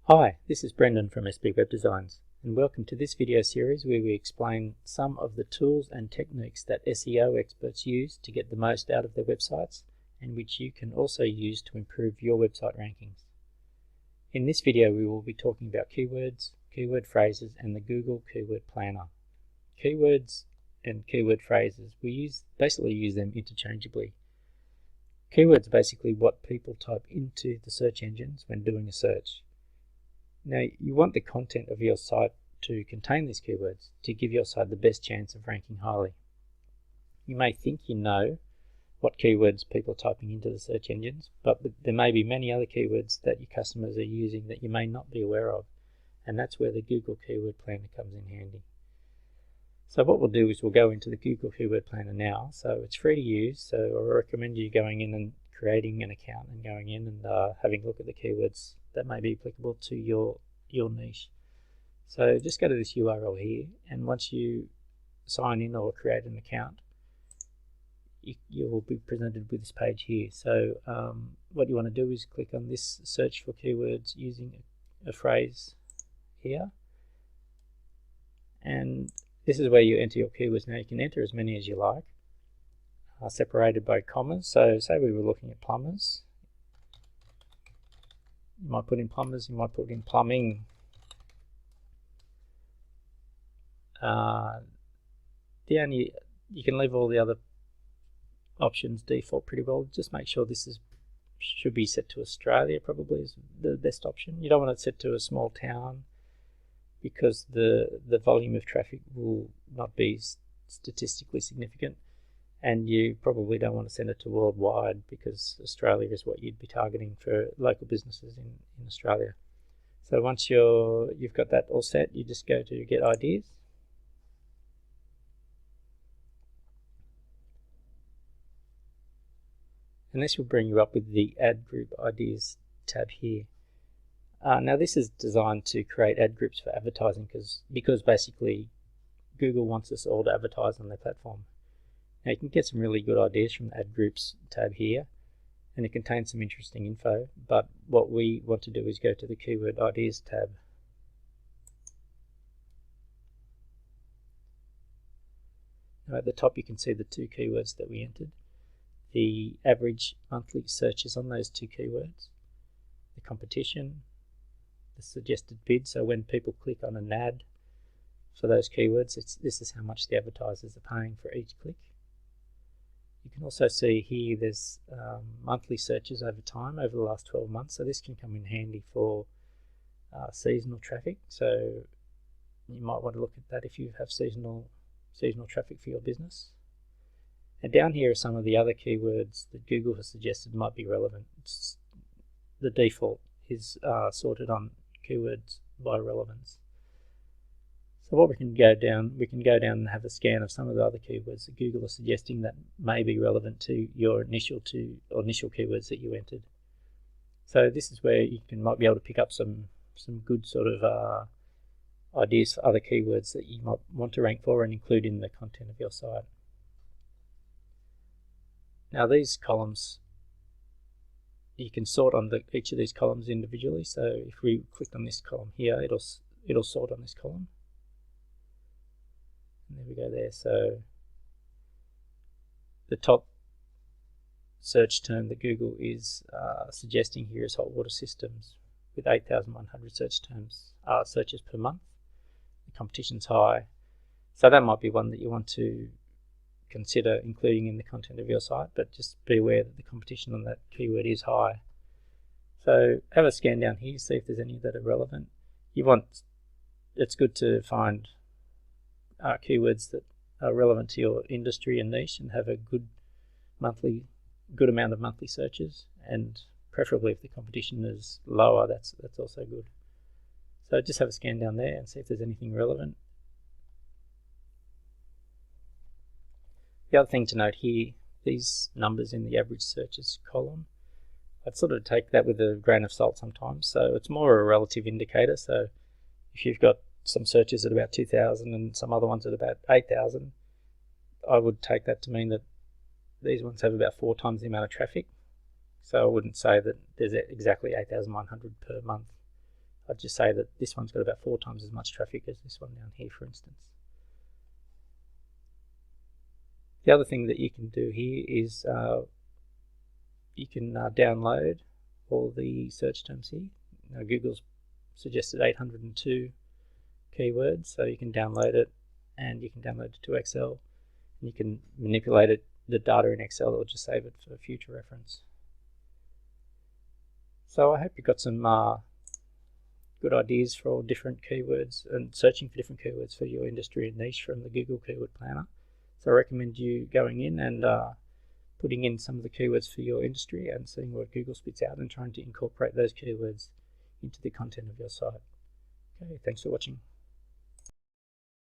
Hi, this is Brendan from SB Web Designs, and welcome to this video series where we explain some of the tools and techniques that SEO experts use to get the most out of their websites, and which you can also use to improve your website rankings. In this video we will be talking about keywords, keyword phrases, and the Google Keyword Planner. Keywords and keyword phrases, we basically use them interchangeably. Keywords are basically what people type into the search engines when doing a search. Now, you want the content of your site to contain these keywords to give your site the best chance of ranking highly. You may think you know what keywords people are typing into the search engines, but there may be many other keywords that your customers are using that you may not be aware of, and that's where the Google Keyword Planner comes in handy. So what we'll do is we'll go into the Google Keyword Planner now. So it's free to use, so I recommend you going in and creating an account and going in and having a look at the keywords that may be applicable to your niche. So just go to this URL here, and once you sign in or create an account, you will be presented with this page here. So what you want to do is click on this search for keywords using a phrase here, and this is where you enter your keywords. Now you can enter as many as you like, separated by commas. So say we were looking at plumbers. You might put in plumbers, you might put in plumbing. You can leave all the other options default pretty well. Just make sure this should be set to Australia, probably is the best option. You don't want it set to a small town because the volume of traffic will not be statistically significant, and you probably don't want to send it to worldwide because Australia is what you'd be targeting for local businesses in Australia. So once you've got that all set, you just go to Get Ideas. And this will bring you up with the Ad Group Ideas tab here. Now this is designed to create ad groups for advertising because basically Google wants us all to advertise on their platform. Now you can get some really good ideas from the Ad Groups tab here, and it contains some interesting info, but what we want to do is go to the Keyword Ideas tab. Now at the top you can see the two keywords that we entered, the average monthly searches on those two keywords, the competition, the suggested bid. So when people click on an ad for those keywords, this is how much the advertisers are paying for each click. You can also see here there's monthly searches over time, over the last 12 months. So this can come in handy for seasonal traffic. So you might want to look at that if you have seasonal traffic for your business. And down here are some of the other keywords that Google has suggested might be relevant. The default is sorted on keywords by relevance. So what we can go down and have a scan of some of the other keywords that Google is suggesting that may be relevant to your initial keywords that you entered. So this is where you might be able to pick up some good sort of ideas for other keywords that you might want to rank for and include in the content of your site. Now these columns, you can sort on each of these columns individually. So if we click on this column here, it'll sort on this column. And there we go there. So the top search term that Google is suggesting here is hot water systems with 8,100 searches per month. The competition's high. So that might be one that you want to consider including in the content of your site, but just be aware that the competition on that keyword is high. So have a scan down here, see if there's any that are relevant. It's good to find keywords that are relevant to your industry and niche and have a good amount of monthly searches, and preferably if the competition is lower, that's also good. So just have a scan down there and see if there's anything relevant. The other thing to note here, these numbers in the average searches column, I'd sort of take that with a grain of salt sometimes. So it's more a relative indicator. So if you've got some searches at about 2,000 and some other ones at about 8,000, I would take that to mean that these ones have about 4 times the amount of traffic. So I wouldn't say that there's exactly 8,100 per month. I'd just say that this one's got about 4 times as much traffic as this one down here, for instance. The other thing that you can do here is you can download all the search terms here. Now, Google's suggested 802 keywords, so you can download it, and you can download it to Excel, and you can manipulate it, the data in Excel, or just save it for future reference. So I hope you got some good ideas for all different keywords and searching for different keywords for your industry and niche from the Google Keyword Planner. So I recommend you going in and putting in some of the keywords for your industry and seeing what Google spits out and trying to incorporate those keywords into the content of your site. Okay, thanks for watching.